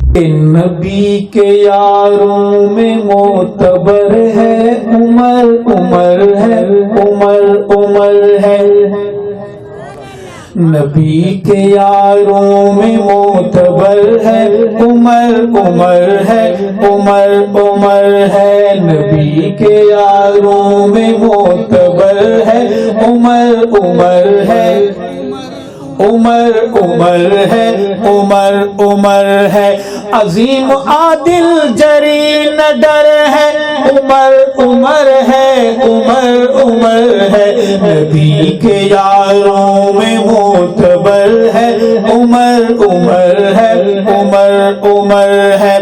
نبی کے یاروں میں معتبر ہے عمر عمر ہے عمر عمر ہے نبی کے یاروں میں معتبر ہے عمر عمر ہے عمر عمر ہے نبی کے یاروں میں معتبر ہے عمر عمر ہے عمر عمر ہے عمر عمر ہے عظیم عادل جری نہ ڈر ہے عمر عمر ہے عمر عمر ہے نبی کے یاروں میں معتبر ہے عمر عمر ہے عمر عمر ہے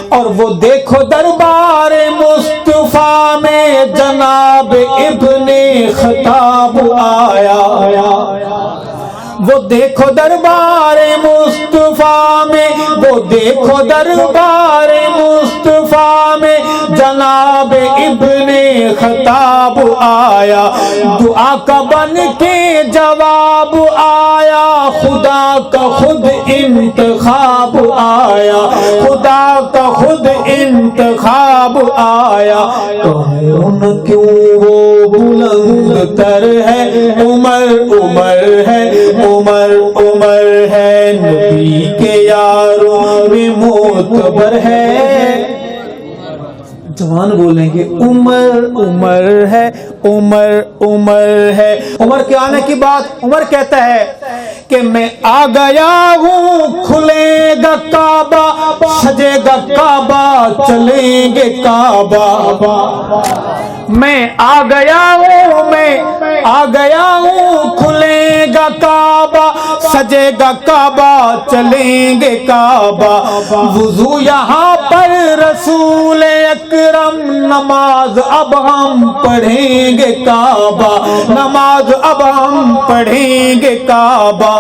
اور وہ دیکھو دربار مصطفیٰ میں جناب ابن خطاب آیا وہ دیکھو دربار مصطفیٰ میں وہ دیکھو دربار مصطفیٰ میں جناب ابن خطاب آیا دعا کا بن کے جواب آیا خدا کا خود انتخاب آیا خدا کا خود انتخاب آیا کہوں کیوں وہ بلند تر ہے عمر عمر ہے عمر عمر ہے نبی کے یاروں میں معتبر ہے جوان بولیں گے عمر عمر ہے عمر عمر ہے عمر کے آنے کی بات عمر کہتا ہے کہ میں آ گیا ہوں کھلے گا کعبہ سجے گا کعبہ چلیں گے کعبہ میں آ گیا ہوں کھلے گا کعبہ سجے گا کعبہ چلیں گے کعبہ وضو یہاں پر رسول اکرم نماز اب ہم پڑھیں گے کعبہ نماز اب ہم پڑھیں گے کعبہ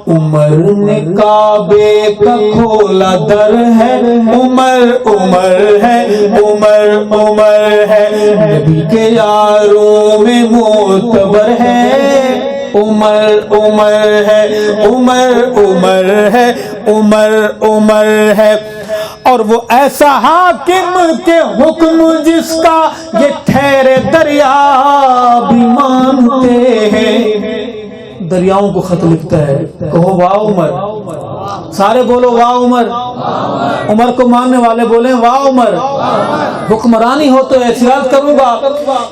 عمر نے کعبے کا کھولا در ہے عمر عمر ہے عمر عمر ہے نبی کے یاروں میں معتبر ہے عمر عمر ہے عمر عمر ہے عمر عمر ہے اور وہ ایسا حاکم کے حکم جس کا یہ ٹھہرے دریا بھی مانتے ہیں دریاؤں کو خط لکھتا ہے کہو واہ عمر سارے بولو واہ عمر عمر کو ماننے والے بولیں واہ عمر حکمرانی ہو تو احتیاط کروں گا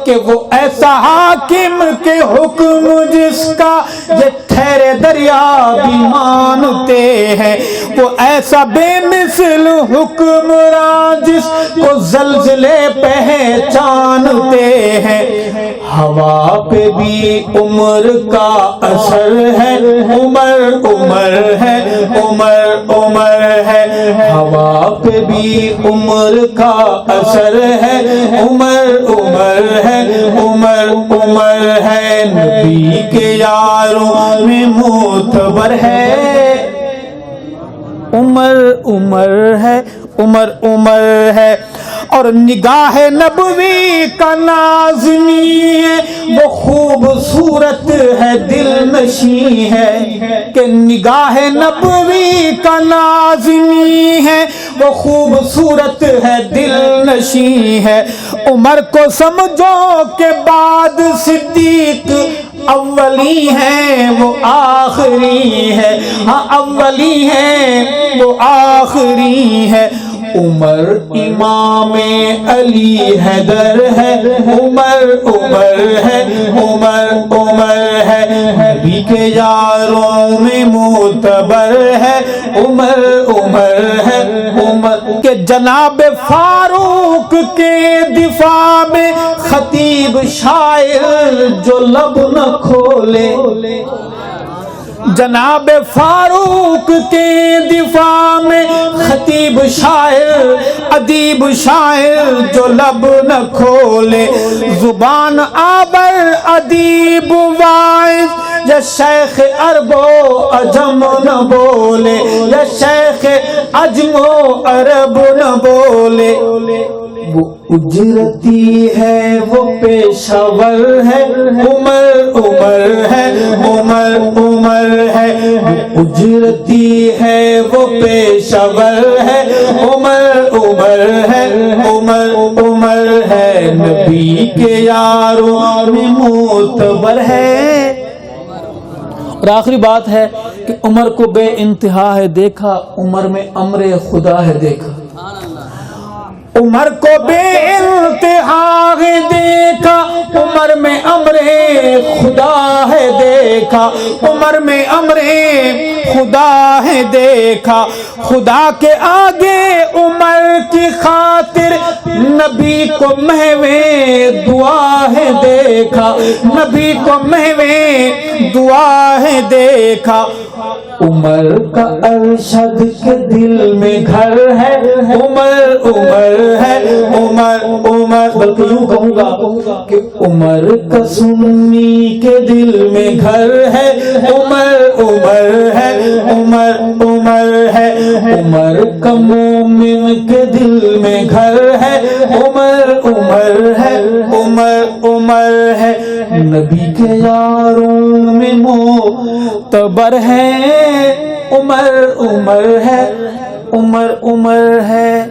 کہ وہ ایسا حاکم کے حکم جس کا یہ ٹھہرے دریا بھی مانتے ہیں وہ ایسا بے مثل حکمران جس کو زلزلے پہچانتے ہیں ہوا پہ بھی عمر کا اثر ہے عمر عمر ہے عمر عمر ہے ہوا پہ بھی عمر کا اثر ہے عمر عمر ہے عمر عمر ہے نبی کے یاروں میں معتبر ہے عمر عمر ہے عمر عمر ہے اور نگاہ نبوی کا نازنی ہے وہ خوبصورت ہے دل نشیں ہے کہ نگاہ نبوی کا نازنی ہے وہ خوبصورت ہے دل نشیں ہے عمر کو سمجھو کہ بعد صدیق اولی ہے وہ آخری ہے ہاں اولی ہے وہ آخری ہے عمر امام علی حیدر ہے عمر عمر ہے عمر عمر ہے نبی کے یاروں میں معتبر ہے عمر عمر ہے عمر کے جناب فاروق کے دفاع میں خطیب شاعر جو لب نہ کھولے جناب فاروق کے دفاع میں خطیب شاعر ادیب شاعر جو لب نہ کھولے زبان آور ادیب واعظ یا شیخ عرب و عجم نہ بولے یا شیخ عجم و عرب نہ بولے وہ اجرتی ہے وہ پیشاور ہے عمر عمر ہے عمر عمر ہے اجرتی ہے وہ پیشور ہے، عمر عمر ہے، عمر عمر ہے، نبی کے یاروں میں معتبر ہے۔ اور آخری بات ہے کہ عمر کو بے انتہا ہے دیکھا، عمر میں امر خدا ہے دیکھا، عمر کو بے انتہا ہے دیکھا، عمر میں امر خدا ہے دیکھا، عمر میں امر خدا ہے دیکھا، خدا کے آگے عمر کی خاطر نبی کو محوے دعا ہے دیکھا، نبی کو محوے دعا ہے دیکھا، عمر کا ارشد کے دل میں گھر ہے، عمر عمر ہے، عمر عمر، بلکہ یوں کہوں گا کہ عمر کا سنی کے دل میں گھر ہے، عمر عمر ہے، عمر عمر ہے، عمر کا مومن کے دل میں گھر ہے، عمر عمر ہے، عمر عمر ہے، نبی کے یاروں میں معتبر ہے، عمر عمر ہے، عمر عمر ہے۔